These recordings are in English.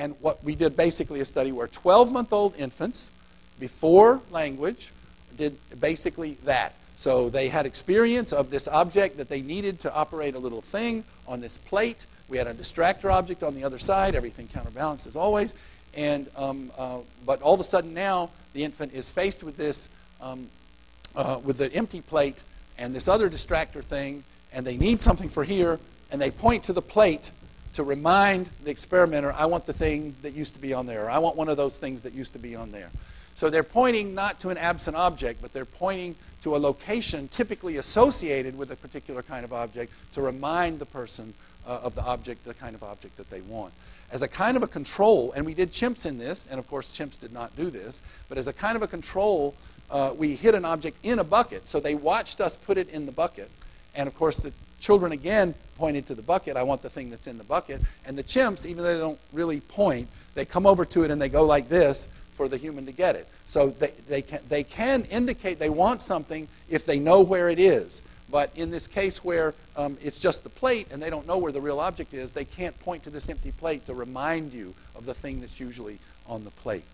And what we did basically a study where 12-month-old infants, before language, did basically that. So they had experience of this object that they needed to operate a little thing on this plate. We had a distractor object on the other side, everything counterbalanced as always. And, but all of a sudden now, the infant is faced with this, with the empty plate and this other distractor thing, and they need something for here, and they point to the plate to remind the experimenter, I want the thing that used to be on there, or I want one of those things that used to be on there. So they're pointing not to an absent object, but they're pointing to a location typically associated with a particular kind of object to remind the person of the object, the kind of object that they want. As a kind of a control, and we did chimps in this, and of course chimps did not do this, but as a kind of a control, we hid an object in a bucket. So they watched us put it in the bucket. And of course the children again pointed to the bucket, I want the thing that's in the bucket. And the chimps, even though they don't really point, they come over to it and they go like this for the human to get it. So they can indicate they want something if they know where it is. But in this case where it's just the plate and they don't know where the real object is, they can't point to this empty plate to remind you of the thing that's usually on the plate.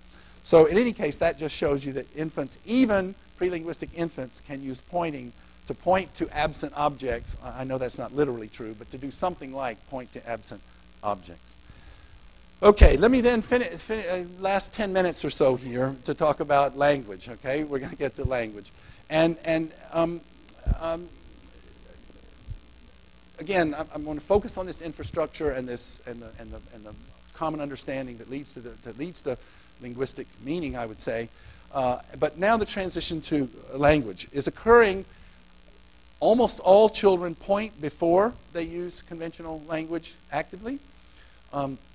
So in any case, that just shows you that infants, even prelinguistic infants, can use pointing to point to absent objects. I know that's not literally true, but to do something like point to absent objects. Okay, let me then last 10 minutes or so here to talk about language. Okay, we're going to get to language. And again, I'm going to focus on this infrastructure and this and the common understanding that leads to linguistic meaning, I would say. But now the transition to language is occurring. Almost all children point before they use conventional language actively.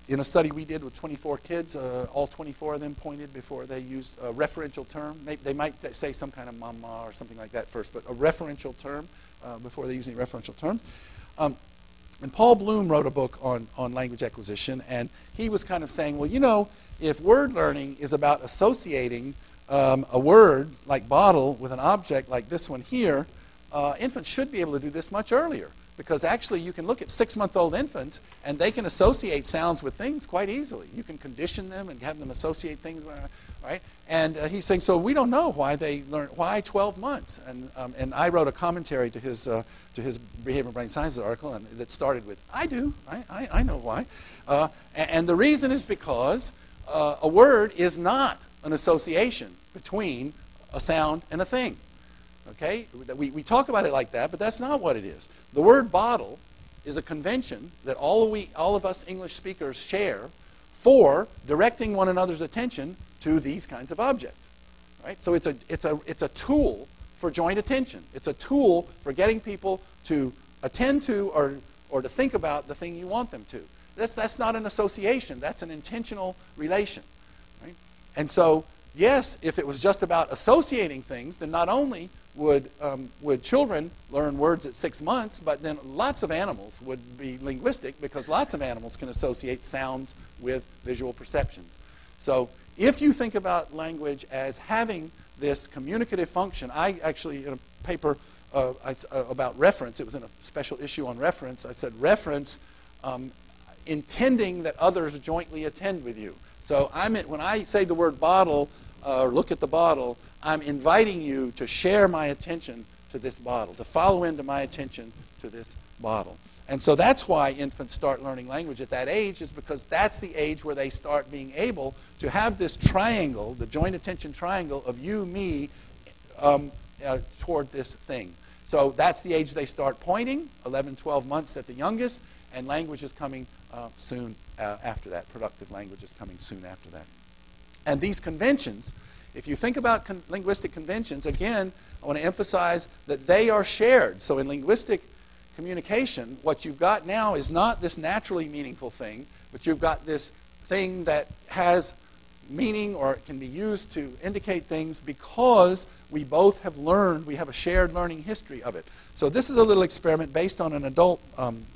In a study we did with 24 kids, all 24 of them pointed before they used a referential term. They might say some kind of mama or something like that first, but a referential term before they use any referential terms. And Paul Bloom wrote a book on language acquisition, and he was kind of saying, well, you know, if word learning is about associating a word like bottle with an object like this one here, infants should be able to do this much earlier, because actually you can look at 6-month-old infants and they can associate sounds with things quite easily. You can condition them and have them associate things, right? And he's saying, so we don't know why they learn, why 12 months? And I wrote a commentary to his Behavioral Brain Sciences article that started with, I do, I know why. And the reason is because a word is not an association between a sound and a thing. Okay? We talk about it like that, but that's not what it is. The word bottle is a convention that all of us English speakers share for directing one another's attention to these kinds of objects. Right? So it's a tool for joint attention. It's a tool for getting people to attend to or to think about the thing you want them to. That's not an association. That's an intentional relation. Right? And so, yes, if it was just about associating things, then not only would children learn words at 6 months, but then lots of animals would be linguistic, because lots of animals can associate sounds with visual perceptions. So if you think about language as having this communicative function, I actually, in a paper about reference, it was in a special issue on reference, I said reference intending that others jointly attend with you. So when I say the word bottle, or look at the bottle, I'm inviting you to share my attention to this bottle, to follow into my attention to this bottle. And so that's why infants start learning language at that age, is because that's the age where they start being able to have this triangle, the joint attention triangle of you, me, toward this thing. So that's the age they start pointing, 11, 12 months at the youngest, and language is coming soon after that. Productive language is coming soon after that. And these conventions, if you think about linguistic conventions, again, I want to emphasize that they are shared. So in linguistic communication, what you've got now is not this naturally meaningful thing, but you've got this thing that has meaning, or it can be used to indicate things because we both have learned, we have a shared learning history of it. So this is a little experiment based on an adult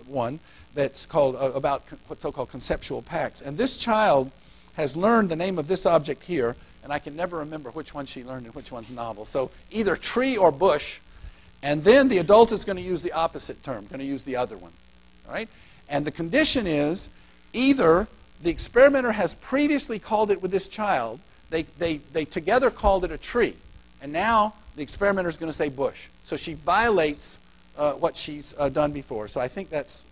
one that's called about what's so-called conceptual packs. And this child has learned the name of this object here, and I can never remember which one she learned and which one's novel. So either tree or bush, and then the adult is going to use the opposite term, going to use the other one. All right? And the condition is either the experimenter has previously called it with this child. They together called it a tree. And now the experimenter is going to say bush. So she violates what she's done before. So I think that's,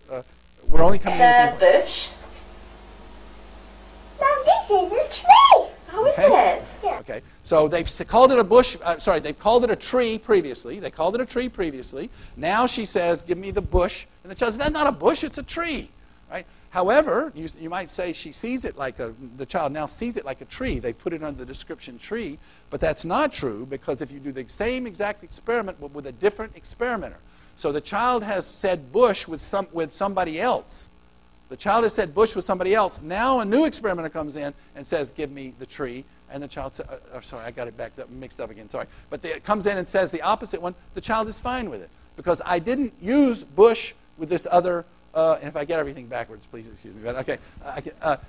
we're only coming in at the bush. Now this is a tree. How is it? Yeah. Okay. So they've called it a bush. Sorry, they've called it a tree previously. They called it a tree previously. Now she says, give me the bush. And the child says, that's not a bush, it's a tree. Right? However, you might say she sees it like the child now sees it like a tree. They put it under the description tree, but that's not true, because if you do the same exact experiment but with a different experimenter. So the child has said bush with somebody else. The child has said bush with somebody else. Now a new experimenter comes in and says, give me the tree. And the child says, sorry, I got it mixed up again, sorry. But it comes in and says the opposite one. The child is fine with it, because I didn't use bush with this other. And if I get everything backwards, please excuse me. But okay,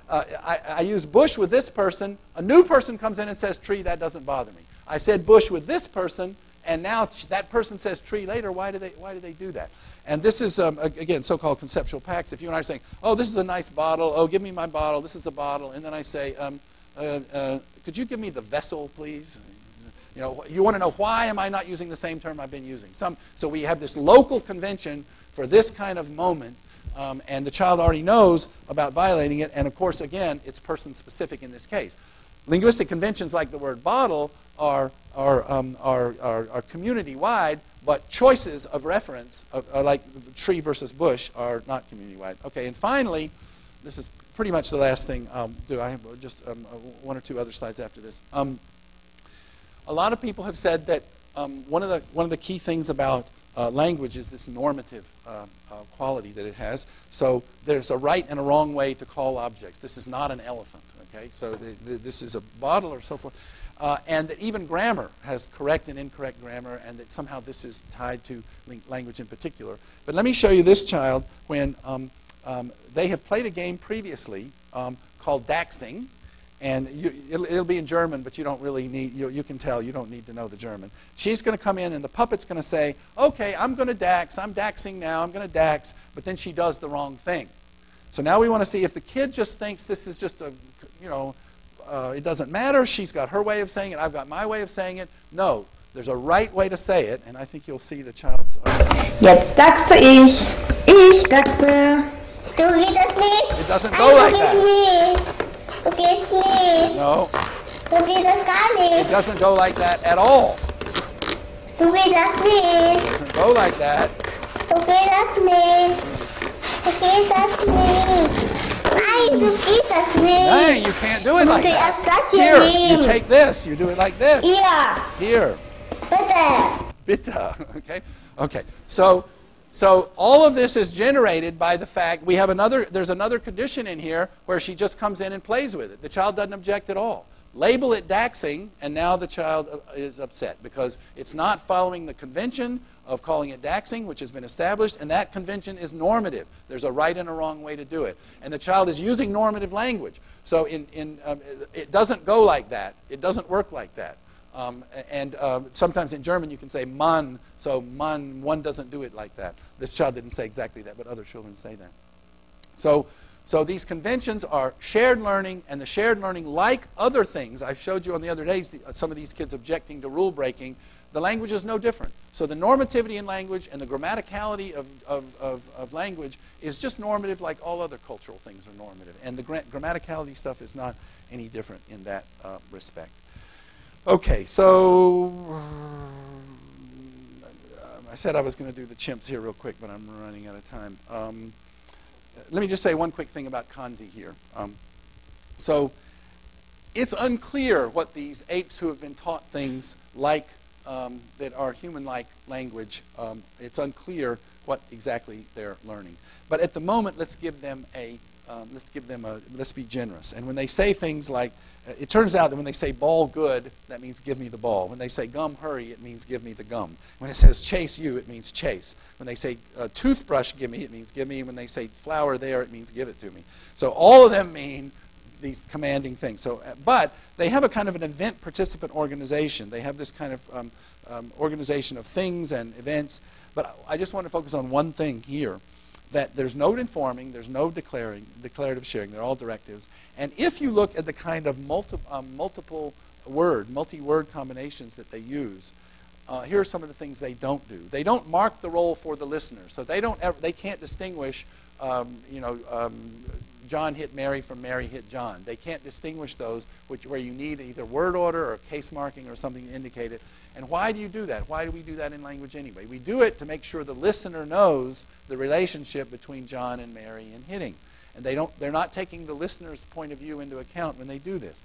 I use bush with this person. A new person comes in and says tree. That doesn't bother me. I said bush with this person, and now that person says tree later. Why do they do that? And this is again so-called conceptual packs. If you and I are saying, oh, this is a nice bottle. Oh, give me my bottle. This is a bottle. And then I say, could you give me the vessel, please? You know, you want to know why am I not using the same term I've been using? So we have this local convention for this kind of moment. And the child already knows about violating it. And of course, again, it's person-specific in this case. Linguistic conventions like the word bottle are community-wide, but choices of reference, like tree versus bush, are not community-wide. Okay, and finally, this is pretty much the last thing I'll do. I have just one or two other slides after this. A lot of people have said that one of the key things about language is this normative quality that it has. So there's a right and a wrong way to call objects. This is not an elephant, okay? So this is a bottle or so forth. And that even grammar has correct and incorrect grammar, and that somehow this is tied to language in particular. But let me show you this child when they have played a game previously called Daxing. And it'll be in German, but you don't really need, you can tell you don't need to know the German. She's going to come in and the puppet's going to say, okay, I'm going to dax, I'm daxing now, I'm going to dax, but then she does the wrong thing. So now we want to see if the kid just thinks this is just a, it doesn't matter, she's got her way of saying it, I've got my way of saying it. No, there's a right way to say it, and I think you'll see the child's... Jetzt daxe ich. Ich daxe. So geht das nicht. It doesn't go like that. So geht's nicht. No. So geht das gar nicht. It doesn't go like that at all. So geht das nicht. It doesn't go like that. So geht das nicht. So geht das nicht. Nein, so geht das nicht. Hey, you can't do it like Okay, that. das hier Here, nehmen. you take this. You do it like this. Ja, Here. bitte. Bitte. Okay. Okay. So all of this is generated by the fact we have there's another condition in here where she just comes in and plays with it. The child doesn't object at all. Label it daxing, and now the child is upset because it's not following the convention of calling it daxing, which has been established, and that convention is normative. There's a right and a wrong way to do it. And the child is using normative language. So it doesn't go like that. It doesn't work like that. Sometimes in German you can say man, so man, one doesn't do it like that. This child didn't say exactly that, but other children say that. So these conventions are shared learning, and the shared learning, like other things, I showed you on the other days, some of these kids objecting to rule breaking, the language is no different. So the normativity in language and the grammaticality of language is just normative like all other cultural things are normative. And the grammaticality stuff is not any different in that respect. Okay, so I said I was going to do the chimps here real quick, but I'm running out of time. Let me just say one quick thing about kanji here. So it's unclear what these apes who have been taught things like that are human-like language, it's unclear what exactly they're learning. But at the moment, let's give them let's be generous. And when they say things like, it turns out that when they say ball good, that means give me the ball. When they say gum hurry, it means give me the gum. When it says chase you, it means chase. When they say toothbrush give me, it means give me. When they say flower there, it means give it to me. So all of them mean these commanding things. So, but they have a kind of an event participant organization. They have this kind of organization of things and events. But I just want to focus on one thing here. that there's no informing, there's no declarative sharing. They're all directives. And if you look at the kind of multi-word combinations that they use, here are some of the things they don't do. They don't mark the role for the listener, so they can't distinguish, John hit Mary from Mary hit John. They can't distinguish those where you need either word order or case marking or something to indicate it. And why do you do that? Why do we do that in language anyway? We do it to make sure the listener knows the relationship between John and Mary in hitting. And they're not taking the listener's point of view into account when they do this.